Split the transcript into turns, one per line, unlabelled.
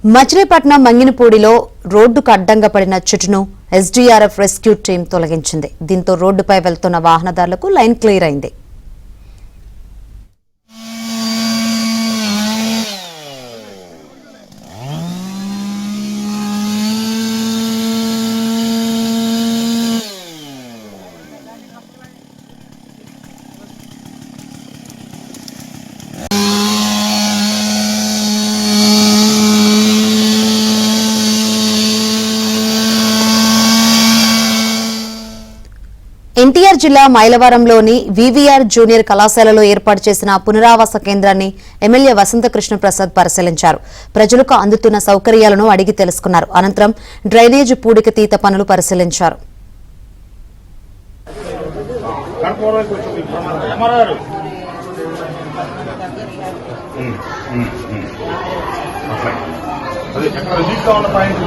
మచిలీపట్నం మంగినపూడిలో రోడ్డుకు అడ్డంగా పడిన చెట్టును ఎస్డీఆర్ఎఫ్ రెస్క్యూ టీం తొలగించింది. దీంతో రోడ్డుపై వెళ్తున్న వాహనదారులకు లైన్ క్లియర్ అయింది. ఎన్టీఆర్ జిల్లా మైలవరంలోని వివిఆర్ జూనియర్ కళాశాలలో ఏర్పాటు చేసిన పునరావాస కేంద్రాన్ని ఎమ్మెల్యే వసంతకృష్ణ ప్రసాద్ పరిశీలించారు. ప్రజలకు అందుతున్న సౌకర్యాలను అడిగి తెలుసుకున్నారు. అనంతరం డ్రైనేజ్ పూడికతీత పనులు పరిశీలించారు.
అదే ఎక్కడ లీక్ కావాల పాయింట్